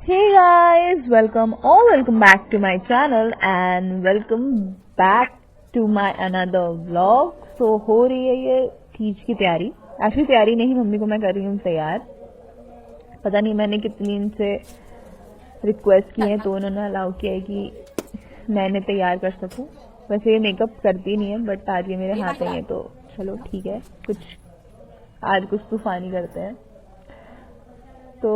Hey guys, welcome back to my channel and welcome back to my another vlog. So हो रही है ये तीज की तैयारी। ऐसी तैयारी नहीं, मम्मी को मैं कर रही हूँ तैयार। पता नहीं मैंने कितनी इनसे रिक्वेस्ट की है तो उन्होंने अलाउ किया है कि मैं इन्हें तैयार कर सकूँ। वैसे ये मेकअप करती नहीं है बट आज ये मेरे हाथ में है तो चलो ठीक है, आज कुछ तूफानी करते हैं। तो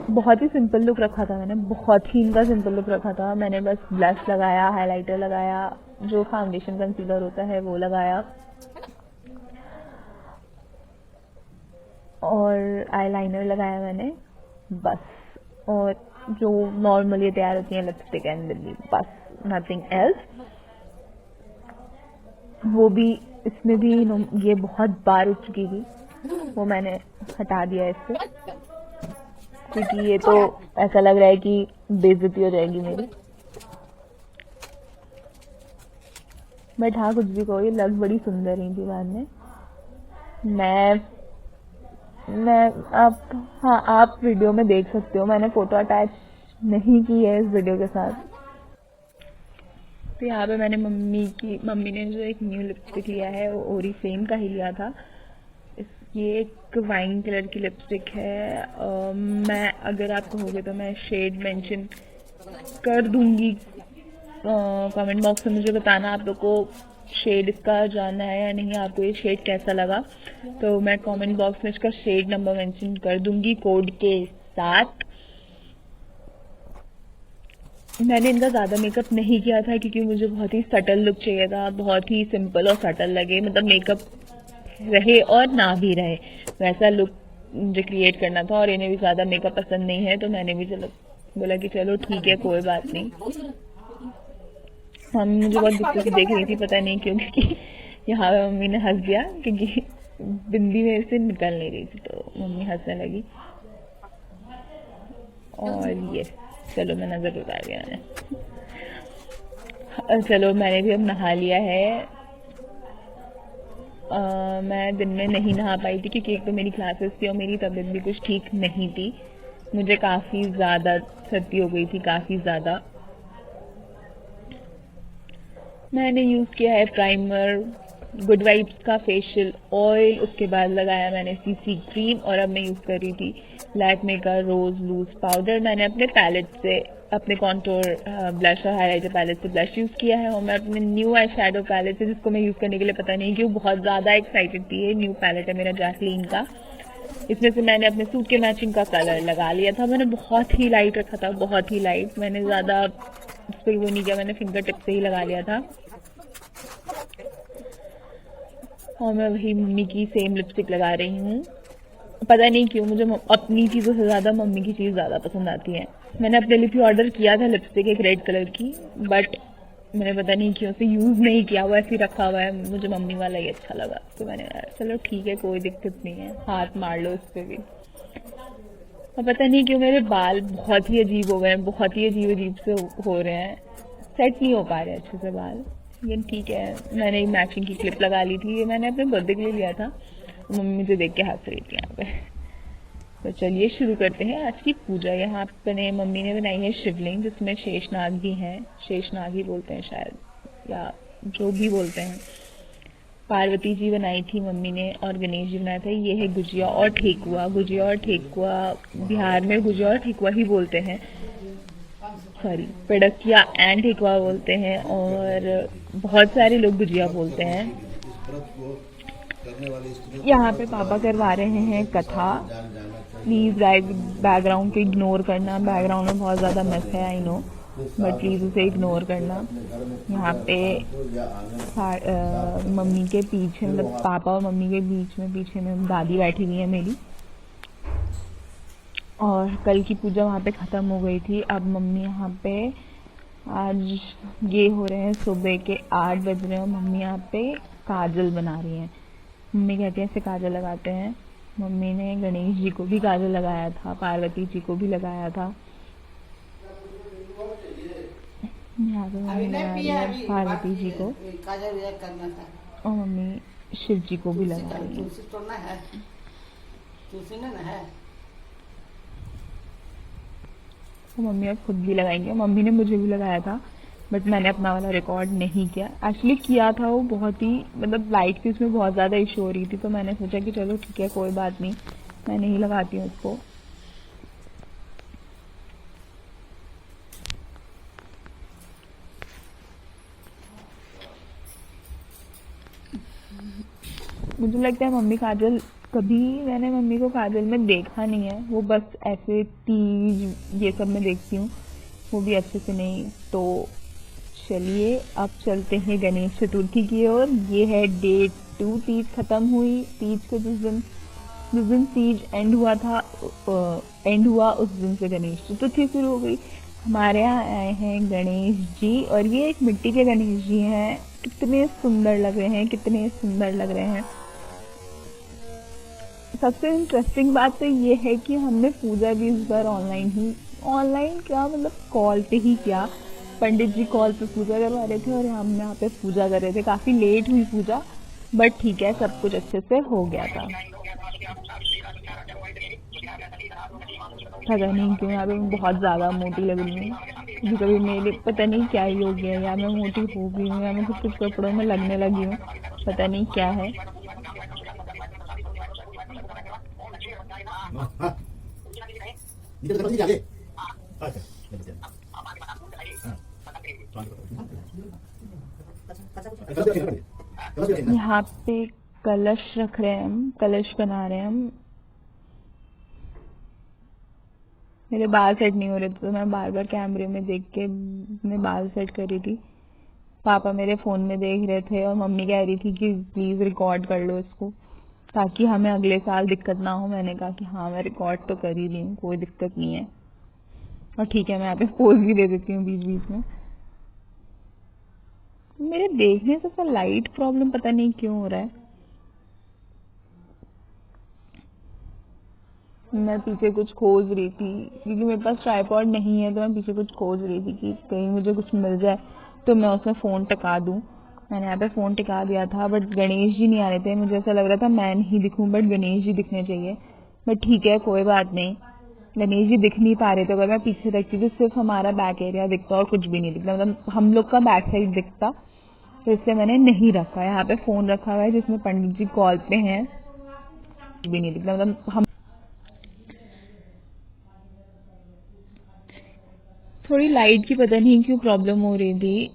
बहुत ही सिंपल लुक रखा था मैंने, बहुत ही इनका सिंपल लुक रखा था। मैंने बस ब्लश लगाया, हाइलाइटर लगाया, जो फाउंडेशन कंसीलर होता है वो लगाया और आईलाइनर लगाया मैंने बस। और जो नॉर्मली तैयार होती है लिपस्टिक एंड लिप, बस नथिंग एल्स। वो भी इसमें भी ये बहुत बार उठ चुकी थी, वो मैंने हटा दिया इससे क्योंकि ये तो ऐसा लग रहा है कि बेइज्जती हो जाएगी मेरी। बट हाँ, कुछ भी कहो, ये लग बड़ी सुंदर रही थी बाद में। मैं आप वीडियो में देख सकते हो, मैंने फोटो अटैच नहीं की है इस वीडियो के साथ। तो यहाँ पे मैंने मम्मी ने जो एक न्यू लिपस्टिक लिया है वो ओरिफ्लेम का ही लिया था। ये एक वाइन कलर की लिपस्टिक है। मैं अगर आप कहोगे तो मैं शेड मेंशन कर दूंगी। कमेंट बॉक्स में मुझे बताना आप लोग को शेड इसका जानना है या नहीं, आपको ये शेड कैसा लगा। तो मैं कमेंट बॉक्स में इसका शेड नंबर मेंशन कर दूंगी कोड के साथ। मैंने इनका ज़्यादा मेकअप नहीं किया था क्योंकि मुझे बहुत ही सटल लुक चाहिए था, बहुत ही सिंपल और सटल लगे, मतलब मेकअप रहे और ना भी रहे वैसा लुक मुझे क्रिएट करना था। और इन्हें भी ज़्यादा मेकअप पसंद नहीं है तो मैंने भी बोला कि चलो ठीक है, कोई बात नहीं। मम्मी मुझे बहुत गुस्से से देख रही थी, पता नहीं क्यों, क्योंकि यहाँ पे मम्मी ने हंस दिया क्योंकि बिंदी मेरे से निकल नहीं रही थी तो मम्मी हंसने लगी। और ये चलो मैं नज़र उतार दिया मैंने। चलो मैंने भी अब नहा लिया है। मैं दिन में नहीं नहा पाई थी क्योंकि एक तो मेरी क्लासेस थी और मेरी तबीयत भी कुछ ठीक नहीं थी। मुझे काफ़ी ज़्यादा सर्दी हो गई थी, काफ़ी ज़्यादा। मैंने यूज़ किया है प्राइमर, गुड वाइब्स का फेशियल ऑयल, उसके बाद लगाया मैंने सीसी क्रीम और अब मैं यूज़ कर रही थी लैक्मे का रोज़ लूज पाउडर। मैंने अपने पैलेट से, अपने कॉन्टोर ब्लश और हाइलाइटर पैलेट से ब्लश यूज़ किया है और मैं अपने न्यू आई शेडो पैलेट से, जिसको मैं यूज़ करने के लिए पता नहीं क्यों बहुत ज़्यादा एक्साइटेड थी। ये न्यू पैलेट है मेरा जैकलीन का। इसमें से मैंने अपने सूट के मैचिंग का कलर लगा लिया था। मैंने बहुत ही लाइट रखा था, बहुत ही लाइट। मैंने ज़्यादा इस पर वो नहीं किया, मैंने फिंगर टिप से ही लगा लिया था। और मैं वही मम्मी की सेम लिपस्टिक लगा रही हूँ। पता नहीं क्यों मुझे अपनी चीज़ों से ज़्यादा मम्मी की चीज़ ज़्यादा पसंद आती है। मैंने अपने लिए भी ऑर्डर किया था लिपस्टिक, एक रेड कलर की, बट मैंने पता नहीं क्यों से यूज़ नहीं किया, वो ऐसे ही रखा हुआ है। मुझे मम्मी वाला ही अच्छा लगा तो मैंने चलो ठीक है, कोई दिक्कत नहीं है, हाथ मार लो इस पर भी। और पता नहीं क्यों मेरे बाल बहुत ही अजीब हो गए हैं, बहुत ही अजीब से हो रहे हैं, सेट नहीं हो पा रहे अच्छे से बाल। लेकिन ठीक है, मैंने एक मैचिंग की क्लिप लगा ली थी, ये मैंने अपने बर्थडे के लिए लिया था। मम्मी मुझे देख के हंस रही थी यहाँ पे। तो चलिए शुरू करते हैं आज की पूजा। यहाँ पे मम्मी ने बनाई है शिवलिंग जिसमें शेषनाग भी हैं, शेषनाग ही बोलते हैं शायद या जो भी बोलते हैं। पार्वती जी बनाई थी मम्मी ने और गणेश जी बनाए थे। ये है गुजिया और ठेकुआ। गुजिया और ठेकुआ बिहार में गुजिया और ठेकुआ ही बोलते हैं, सॉरी पेड़किया एंड ठेकुआ बोलते हैं और बहुत सारे लोग गुजिया बोलते हैं। यहाँ पे पापा करवा रहे हैं कथा। प्लीज़ गाइस बैकग्राउंड को इग्नोर करना, बैकग्राउंड में बहुत ज़्यादा मस है आई नो, बट प्लीज़ उसे इग्नोर करना। यहाँ पे मम्मी के पीछे, मतलब पापा और मम्मी के बीच में, पीछे में दादी बैठी हुई है मेरी। और कल की पूजा वहाँ पे ख़त्म हो गई थी। अब मम्मी यहाँ पे आज ये हो रहे हैं सुबह के 8 बज रहे हैं और मम्मी यहाँ पे काजल बना रही हैं। मम्मी कहती हैं ऐसे काजल लगाते हैं। मम्मी ने गणेश जी को भी काजल लगाया था, पार्वती जी को भी लगाया था। यहाँ पे मम्मी लगा रही है पार्वती जी को और मम्मी शिव जी को भी लगा रही है। तो मम्मी अब खुद भी लगाएंगे। मम्मी ने मुझे भी लगाया था, बट मैंने अपना वाला रिकॉर्ड नहीं किया। एक्चुअली किया था वो बहुत ही मतलब लाइट की उसमें बहुत ज़्यादा इशू हो रही थी, तो मैंने सोचा कि चलो ठीक है कोई बात नहीं, मैं नहीं लगाती हूँ उसको। मुझे लगता है मम्मी काजल, कभी मैंने मम्मी को काजल में देखा नहीं है। वो बस ऐसे तीज ये सब में देखती हूँ, वो भी अच्छे से नहीं। तो चलिए अब चलते हैं गणेश चतुर्थी की ओर। ये है डे 2, तीज खत्म हुई। तीज के जिस दिन तीज एंड हुआ उस दिन से गणेश चतुर्थी शुरू हो गई। हमारे यहाँ आए हैं गणेश जी, और ये एक मिट्टी के गणेश जी हैं। कितने सुंदर लग रहे हैं, कितने सुंदर लग रहे हैं। सबसे इंटरेस्टिंग बात तो ये है कि हमने पूजा भी इस बार ऑनलाइन क्या मतलब कॉल पे ही किया। पंडित जी कॉल पे पूजा करवा रहे थे और हम यहाँ पे पूजा कर रहे थे। काफ़ी लेट हुई पूजा, बट ठीक है, सब कुछ अच्छे से हो गया था। पता नहीं क्यों यहाँ पे मैं बहुत ज़्यादा मोटी लग रही हूँ। कभी कभी मेरे पता नहीं क्या ही हो गया है, या मैं मोटी हो गई हूँ या मैं कुछ कुछ कपड़ों में लगने लगी हूँ, पता नहीं क्या है। यहाँ पे कलश रख रहे हैं, हम कलश बना रहे हैं हम। मेरे बाल सेट नहीं हो रहे थे, तो मैं बार बार कैमरे में देख के अपने बाल सेट कर रही थी। पापा मेरे फ़ोन में देख रहे थे और मम्मी कह रही थी कि प्लीज़ रिकॉर्ड कर लो इसको, ताकि हमें अगले साल दिक्कत ना हो। मैंने कहा कि हाँ मैं रिकॉर्ड तो कर ही रही हूँ, कोई दिक्कत नहीं है। और ठीक है, मैं यहाँ पे पोज भी दे देती हूँ बीच बीच में। मेरे देखने से तो लाइट प्रॉब्लम पता नहीं क्यों हो रहा है। मैं पीछे कुछ खोज रही थी, क्योंकि मेरे पास ट्राइपॉड नहीं है, तो मैं पीछे कुछ खोज रही थी कि कहीं मुझे कुछ मिल जाए तो मैं उसमें फ़ोन टिका दूँ। मैंने यहाँ पे फ़ोन टिका दिया था, बट गणेश जी नहीं आ रहे थे। मुझे ऐसा लग रहा था मैं नहीं दिखूँ, बट गणेश जी दिखने चाहिए। बट ठीक है कोई बात नहीं, गणेश जी दिख नहीं पा रहे थे। अगर मैं पीछे देखती तो सिर्फ हमारा बैक एरिया दिखता और कुछ भी नहीं दिखता, मतलब हम लोग का बैक साइड दिखता। तो इसलिए मैंने नहीं रखा। यहाँ पे फ़ोन रखा हुआ है जिसमें पंडित जी कॉल पे हैं, कुछ भी नहीं दिखता, मतलब हम। थोड़ी लाइट की पता नहीं क्यों प्रॉब्लम हो रही थी।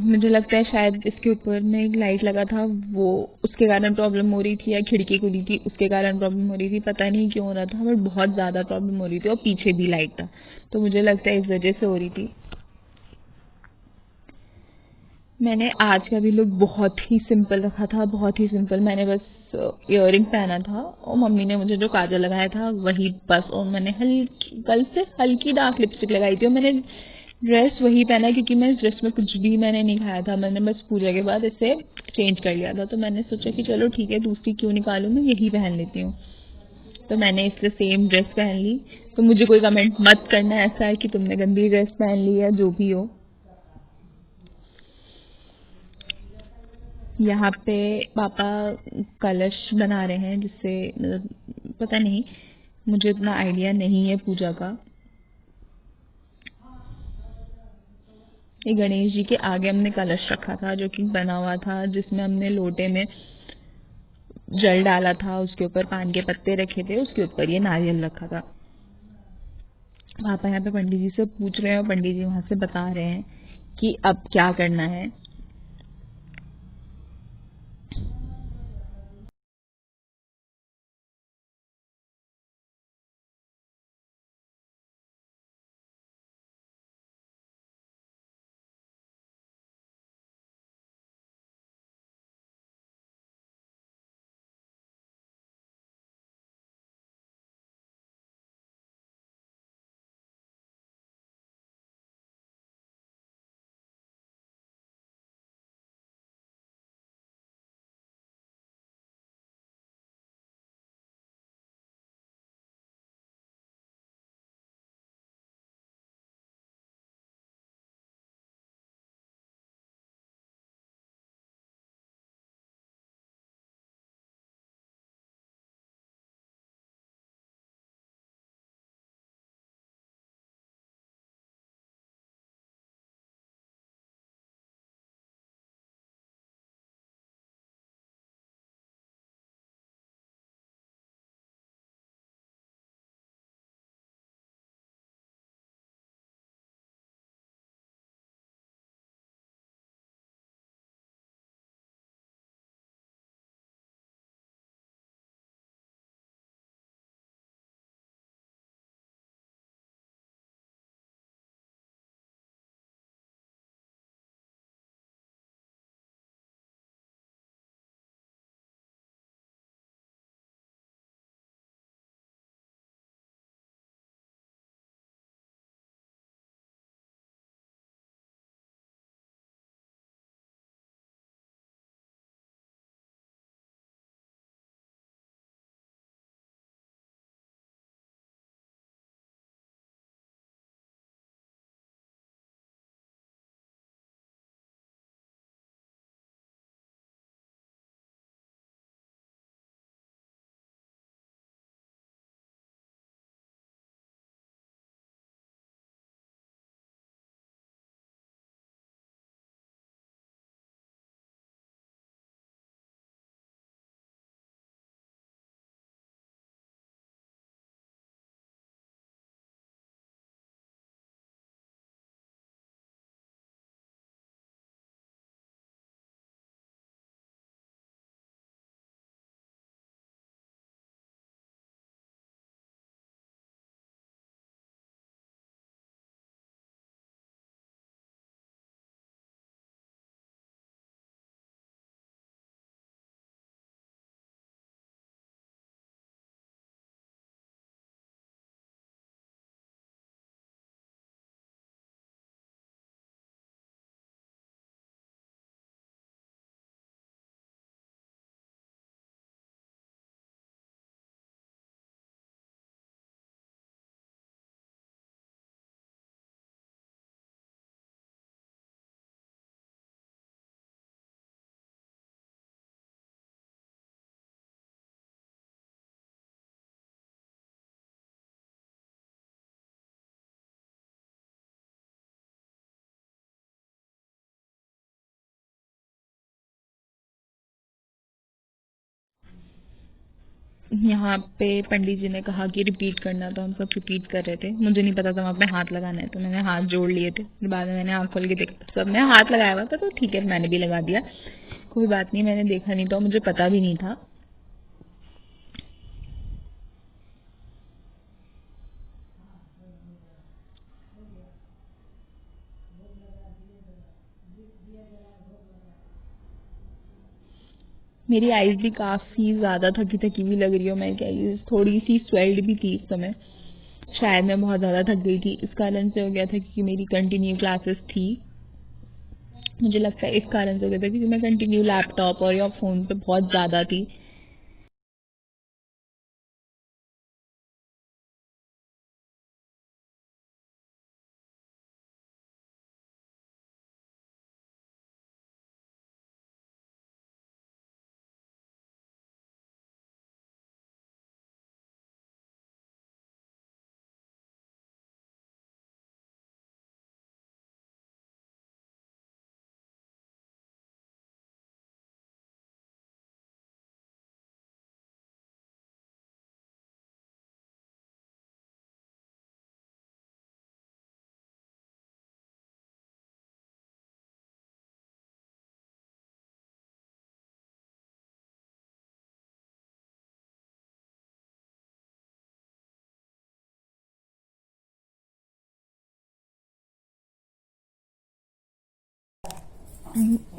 मुझे लगता है शायद इसके ऊपर में एक लाइट लगा था, वो उसके कारण प्रॉब्लम हो रही थी, या खिड़की खुली थी उसके कारण प्रॉब्लम हो रही थी। पता नहीं क्यों हो रहा था, बट बहुत ज़्यादा प्रॉब्लम हो रही थी, और पीछे भी लाइट था, तो मुझे लगता है इस वजह से हो रही थी। मैंने आज का भी लुक बहुत ही सिंपल रखा था, बहुत ही सिंपल। मैंने बस इयररिंग पहना था, और मम्मी ने मुझे जो काजल लगाया था वही बस, और मैंने हल्की कल से हल्की डार्क लिपस्टिक लगाई थी, और मैंने ड्रेस वही पहना, क्योंकि मैं इस ड्रेस में कुछ भी मैंने नहीं खाया था। मैंने बस पूजा के बाद इसे चेंज कर लिया था, तो मैंने सोचा कि चलो ठीक है, दूसरी क्यों निकालूं, मैं यही पहन लेती हूँ। तो मैंने इसलिए सेम ड्रेस पहन ली। तो मुझे कोई कमेंट मत करना ऐसा है कि तुमने गंदी ड्रेस पहन ली, या जो भी हो। यहाँ पे पापा कलश बना रहे हैं, जिससे मतलब पता नहीं, मुझे इतना आइडिया नहीं है पूजा का। ये गणेश जी के आगे हमने कलश रखा था, जो कि बना हुआ था, जिसमें हमने लोटे में जल डाला था, उसके ऊपर पान के पत्ते रखे थे, उसके ऊपर ये नारियल रखा था। पापा यहाँ पे पंडित जी से पूछ रहे हैं, और पंडित जी वहाँ से बता रहे हैं कि अब क्या करना है। यहाँ पे पंडित जी ने कहा कि रिपीट करना, तो हम सब रिपीट कर रहे थे। मुझे नहीं पता था वहाँ पे हाथ लगाना है, तो मैंने हाथ जोड़ लिए थे। फिर बाद में मैंने आँख खोल के देखा, सबने हाथ लगाया हुआ था, तो ठीक है मैंने भी लगा दिया, कोई बात नहीं। मैंने देखा नहीं, तो मुझे पता भी नहीं था। मेरी आईज भी काफ़ी ज़्यादा थकी थकी भी लग रही हो, मैं क्या थोड़ी सी स्वेल्ड भी थी इस समय। शायद मैं बहुत ज़्यादा थक गई थी, इस कारण से हो गया था क्योंकि मेरी कंटिन्यू क्लासेस थी। मुझे लगता है इस कारण से हो गया था क्योंकि मैं कंटिन्यू लैपटॉप और या फ़ोन पे बहुत ज़्यादा थी।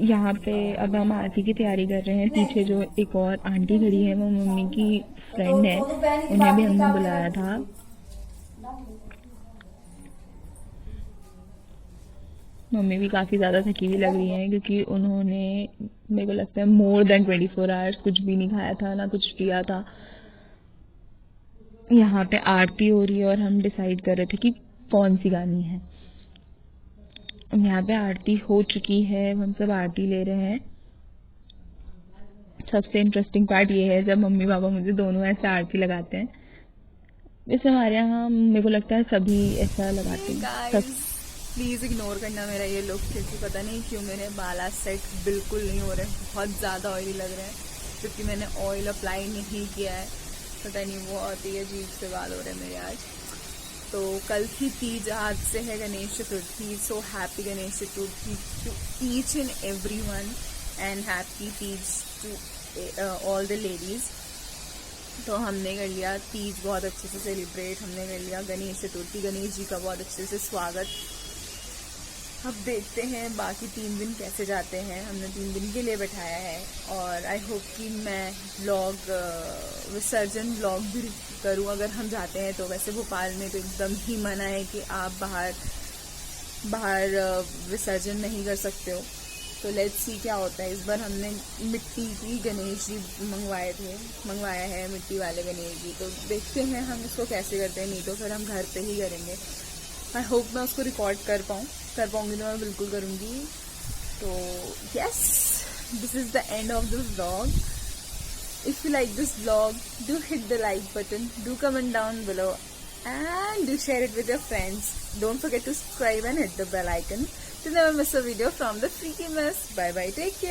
यहाँ पे अब हम आरती की तैयारी कर रहे हैं। पीछे जो एक और आंटी खड़ी है वो मम्मी की फ्रेंड है, उन्हें भी हमने बुलाया था। मम्मी भी काफ़ी ज़्यादा थकी हुई लग रही हैं क्योंकि उन्होंने, मेरे को लगता है, मोर देन 24 आवर्स कुछ भी नहीं खाया था, ना कुछ पिया था। यहाँ पे आरती हो रही है और हम डिसाइड कर रहे थे कि कौन सी गानी है। यहाँ पे आरती हो चुकी है, हम सब आरती ले रहे हैं। सबसे इंटरेस्टिंग पार्ट ये है जब मम्मी पापा मुझे दोनों ऐसे आरती लगाते हैं। वैसे हमारे यहाँ मेरे को लगता है सभी ऐसा लगाते हैं। प्लीज़ इग्नोर करना मेरा ये लुक, क्योंकि पता नहीं क्यों मेरे बाल आज सेट बिल्कुल नहीं हो रहे हैं, बहुत ज़्यादा ऑयली लग रहे हैं क्योंकि मैंने ऑयल अप्लाई नहीं किया है। पता नहीं बहुत ही अजीब से बाल हो रहे हैं मेरे आज। तो कल की तीज, आज से है Ganesh Chaturthi. So happy Ganesh Chaturthi to each and every one and happy Teej to all the ladies. तो हमने कर लिया तीज बहुत अच्छे से सेलिब्रेट, हमने कर लिया गणेश चतुर्थी, गणेश जी का बहुत अच्छे से स्वागत। अब देखते हैं बाकी 3 दिन कैसे जाते हैं। हमने 3 दिन के लिए बैठाया है और आई होप कि मैं व्लॉग, विसर्जन व्लॉग भी करूं अगर हम जाते हैं तो। वैसे भोपाल में तो एकदम ही मना है कि आप बाहर विसर्जन नहीं कर सकते हो। तो लेट्स सी क्या होता है। इस बार हमने मिट्टी की गणेश जी मंगवाया है मिट्टी वाले गणेश जी। तो देखते हैं हम इसको कैसे करते हैं, नहीं तो फिर हम घर पे ही करेंगे। आई होप मैं उसको रिकॉर्ड कर पाऊँगी तो मैं बिल्कुल करूँगी। तो yes, this is the end of this vlog. If you like this vlog, do hit the like button, do comment down below and do share it with your friends. Don't forget to subscribe and hit the bell icon to never miss a video from the Freaky Mess. Bye bye, take care.